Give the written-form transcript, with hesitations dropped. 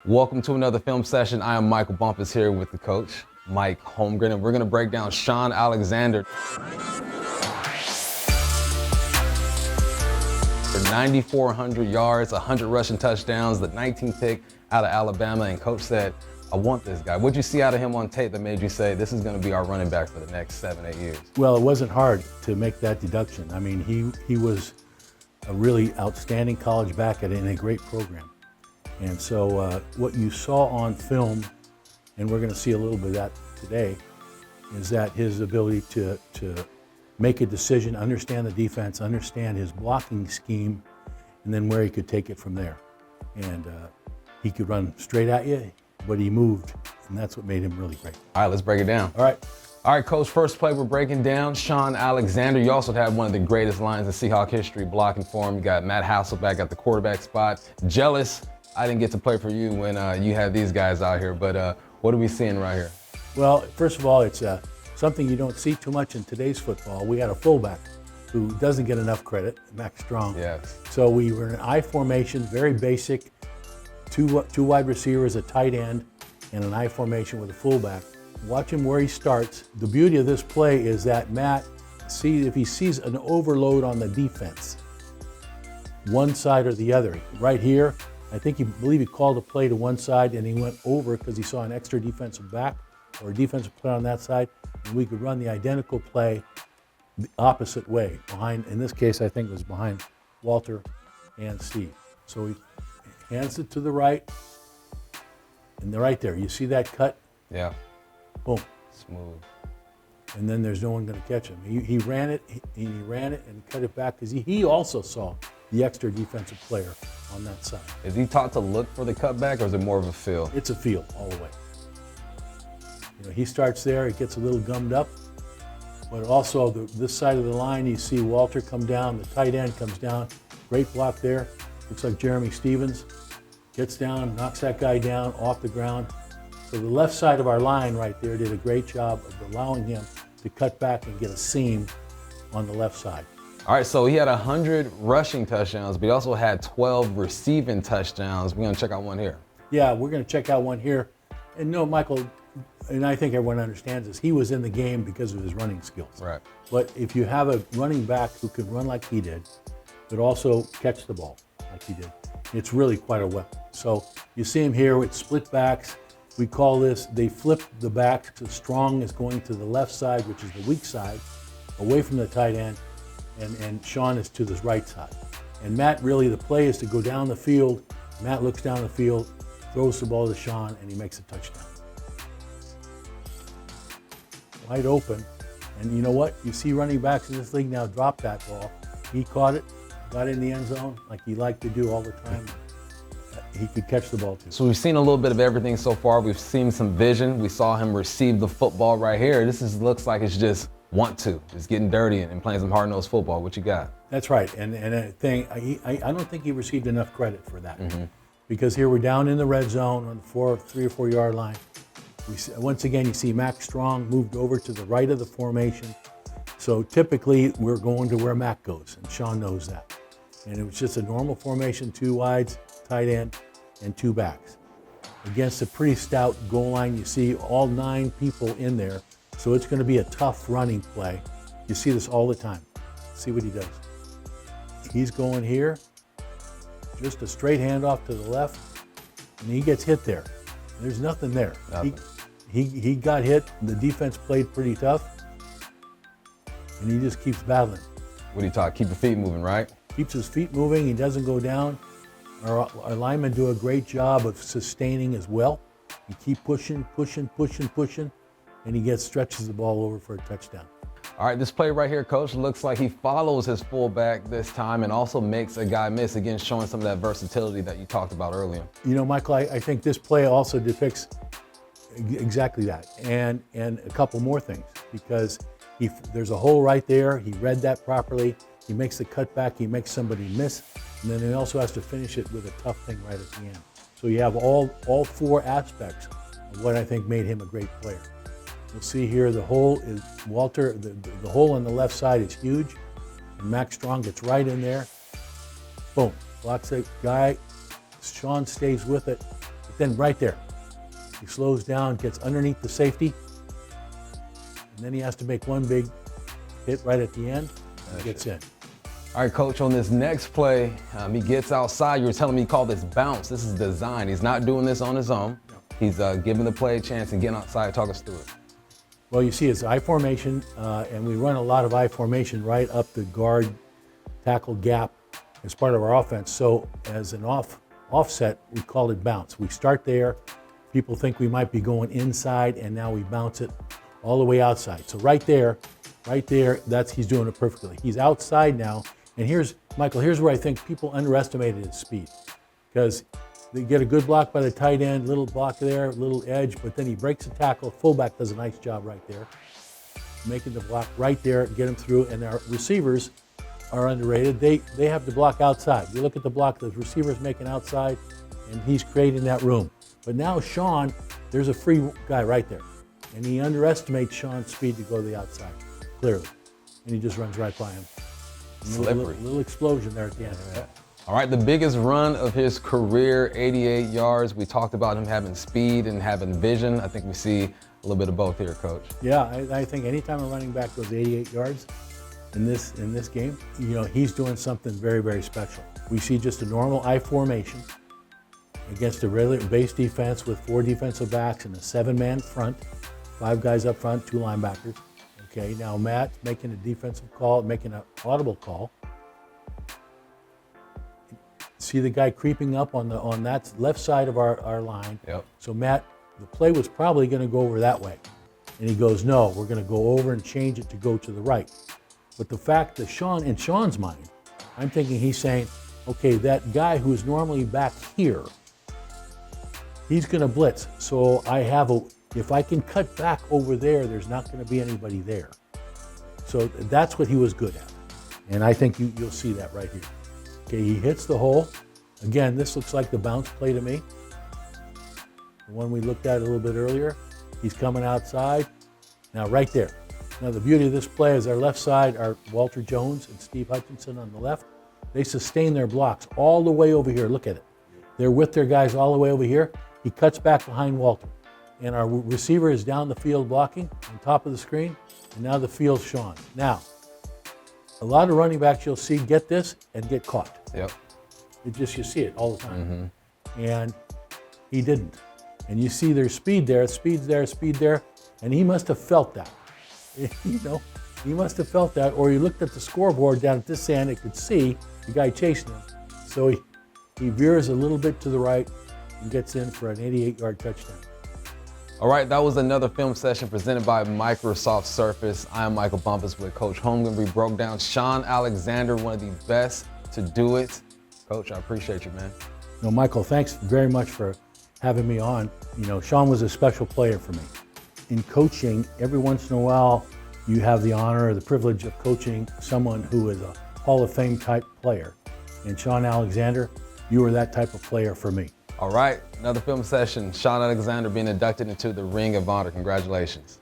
Welcome to another film session. I am Michael Bumpus here with the coach, Mike Holmgren, and we're going to break down Shaun Alexander. For 9,400 yards, 100 rushing touchdowns, the 19th pick out of Alabama, and coach said, I want this guy. What'd you see out of him on tape that made you say, this is going to be our running back for the next 7-8 years? Well, it wasn't hard to make that deduction. I mean, he was a really outstanding college back in a great program. And so what you saw on film, and we're going to see a little bit of that today, is that his ability to make a decision, understand the defense, understand his blocking scheme, and then where he could take it from there. And he could run straight at you, but he moved, and that's what made him really great. All right, let's break it down. All right, Coach, first play we're breaking down, Shaun Alexander. You also have one of the greatest lines in Seahawks history blocking for him. You got Matt Hasselbeck at the quarterback spot. Jealous I didn't get to play for you when you had these guys out here, but what are we seeing right here? Well, first of all, it's something you don't see too much in today's football. We had a fullback who doesn't get enough credit, Max Strong. Yes. So we were in an I formation, very basic, two wide receivers, a tight end, and an I formation with a fullback. Watch him where he starts. The beauty of this play is that Matt, if he sees an overload on the defense, one side or the other, right here, I believe he called a play to one side and he went over because he saw an extra defensive back or a defensive player on that side, and we could run the identical play the opposite way, behind, in this case, I think it was behind Walter and Steve. So he hands it to the right, and they're right there. You see that cut? Yeah. Boom. Smooth. And then there's no one going to catch him. He ran it, and cut it back because he also saw the extra defensive player on that side. Is he taught to look for the cutback, or is it more of a feel? It's a feel all the way. You know, he starts there, it gets a little gummed up, but also this side of the line, you see Walter come down, the tight end comes down, great block there. Looks like Jeremy Stevens gets down, knocks that guy down off the ground. So the left side of our line right there did a great job of allowing him to cut back and get a seam on the left side. All right, so he had 100 rushing touchdowns, but he also had 12 receiving touchdowns. We're gonna check out one here. Yeah, we're gonna check out one here. And no, Michael, and I think everyone understands this, he was in the game because of his running skills. Right. But if you have a running back who can run like he did, but also catch the ball like he did, it's really quite a weapon. So you see him here with split backs. We call this, they flip the back, so Strong is going to the left side, which is the weak side, away from the tight end, and Shaun is to the right side. And Matt, really, the play is to go down the field. Matt looks down the field, throws the ball to Shaun, and he makes a touchdown. Wide open. And you know what? You see running backs in this league now drop that ball. He caught it, got in the end zone like he liked to do all the time. He could catch the ball too. So we've seen a little bit of everything so far. We've seen some vision. We saw him receive the football right here. Looks like it's just just getting dirty and playing some hard-nosed football. What you got? That's right. And a thing, I don't think he received enough credit for that. Because here we're down in the red zone on the 3 or 4 yard line. Once again, you see Max Strong moved over to the right of the formation. So typically we're going to where Mac goes, and Shaun knows that. And it was just a normal formation, 2 wides, tight end, and 2 backs. Against a pretty stout goal line, you see all 9 people in there. So it's going to be a tough running play. You see this all the time. See what he does. He's going here, just a straight handoff to the left, and he gets hit there. There's nothing there. Nothing. He got hit. The defense played pretty tough, and he just keeps battling. What do you talk? Keep your feet moving, right? Keeps his feet moving. He doesn't go down. Our linemen do a great job of sustaining as well. You keep pushing, and he stretches the ball over for a touchdown. All right, this play right here, Coach, looks like he follows his fullback this time and also makes a guy miss, again, showing some of that versatility that you talked about earlier. You know, Michael, I think this play also depicts exactly that, and a couple more things, because there's a hole right there. He read that properly. He makes the cutback. He makes somebody miss, and then he also has to finish it with a tough thing right at the end. So you have all 4 aspects of what I think made him a great player. You'll see here the hole is Walter, the hole on the left side is huge, and Max Strong gets right in there. Boom, blocks that guy. Shaun stays with it. The then right there, he slows down, gets underneath the safety, and then he has to make one big hit right at the end and gets in. All right, Coach, on this next play, he gets outside. You were telling me he called this bounce. This is design. He's not doing this on his own. He's giving the play a chance and getting outside. Talk us through it. Well, you see it's I formation, and we run a lot of I formation right up the guard tackle gap as part of our offense. So as an offset, we call it bounce. We start there. People think we might be going inside, and now we bounce it all the way outside. So right there, he's doing it perfectly. He's outside now. And here's, Michael, here's where I think people underestimated his speed. Because they get a good block by the tight end, little block there, little edge, but then he breaks the tackle. Fullback does a nice job right there, making the block right there, get him through. And our receivers are underrated. They have the block outside. You look at the block the receiver's making outside, and he's creating that room. But now Shaun, there's a free guy right there. And he underestimates Shaun's speed to go to the outside, clearly. And he just runs right by him. Slippery. Little explosion there at the end. Yeah. All right, the biggest run of his career, 88 yards. We talked about him having speed and having vision. I think we see a little bit of both here, Coach. Yeah, I think anytime a running back goes 88 yards in this game, he's doing something very, very special. We see just a normal I formation against a regular base defense with 4 defensive backs and a 7-man front, 5 guys up front, 2 linebackers. Okay, now Matt making a defensive call, making an audible call. See the guy creeping up on that left side of our line. Yep. So Matt, the play was probably going to go over that way. And he goes, no, we're going to go over and change it to go to the right. But the fact that in Shaun's mind, I'm thinking he's saying, okay, that guy who's normally back here, he's going to blitz. So if I can cut back over there, there's not going to be anybody there. So that's what he was good at. And I think you'll see that right here. Okay, he hits the hole. Again, this looks like the bounce play to me. The one we looked at a little bit earlier. He's coming outside. Now right there. Now the beauty of this play is our left side are Walter Jones and Steve Hutchinson on the left. They sustain their blocks all the way over here. Look at it. They're with their guys all the way over here. He cuts back behind Walter. And our receiver is down the field blocking on top of the screen. And now the field's Shaun. Now, a lot of running backs you'll see get this and get caught. Yep. You see it all the time. Mm-hmm. And he didn't. And you see there's speed there, and he must have felt that. He must have felt that, or he looked at the scoreboard down at this end and could see the guy chasing him. So he veers a little bit to the right and gets in for an 88-yard touchdown. All right, that was another film session presented by Microsoft Surface. I'm Michael Bumpus with Coach Holmgren. We broke down Shaun Alexander, one of the best to do it. Coach, I appreciate you, man. No, Michael, thanks very much for having me on. Shaun was a special player for me. In coaching, every once in a while, you have the honor or the privilege of coaching someone who is a Hall of Fame type player. And Shaun Alexander, you were that type of player for me. All right, another film session. Shaun Alexander being inducted into the Ring of Honor. Congratulations.